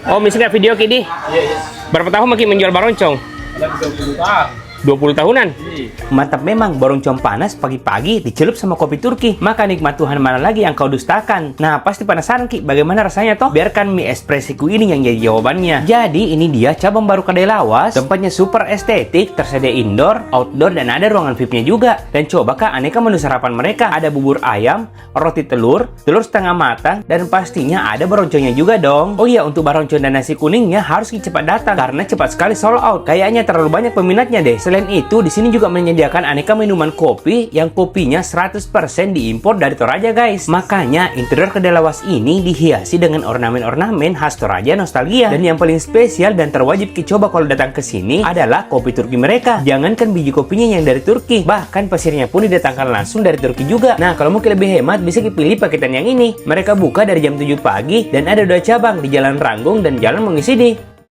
Oh, misalnya video Kidi. Iya, iya. Berapa tahun makin menjual baroncong? Ada 20 tahun. 20 tahunan. Iya. Mantap memang, baroncong panas pagi-pagi dicelup sama kopi Turki. Maka nikmat Tuhan mana lagi yang kau dustakan? Nah, pasti penasaran Ki, bagaimana rasanya toh? Biarkan mie espressiku ini yang jadi jawabannya. Jadi, ini dia cabang baru kedai lawas. Tempatnya super estetik, tersedia indoor, outdoor, dan ada ruangan VIP-nya juga. Dan coba Kak, aneka menu sarapan mereka. Ada bubur ayam, roti telur, telur setengah matang, dan pastinya ada baroncongnya juga dong. Oh iya, untuk baroncong dan nasi kuningnya harus cepat datang karena cepat sekali sold out. Kayaknya terlalu banyak peminatnya deh. Selain itu, di sini juga menyediakan aneka minuman kopi yang kopinya 100% diimpor dari Toraja, guys. Makanya interior kedai lawas ini dihiasi dengan ornamen-ornamen khas Toraja nostalgia. Dan yang paling spesial dan terwajib dicoba kalau datang ke sini adalah kopi Turki mereka. Jangankan biji kopinya yang dari Turki, bahkan pasirnya pun didatangkan langsung dari Turki juga. Nah, kalau mungkin lebih hemat bisa dipilih paketan yang ini. Mereka buka dari jam 7 pagi dan ada 2 cabang di Jalan Ranggung dan Jalan Mengisidi.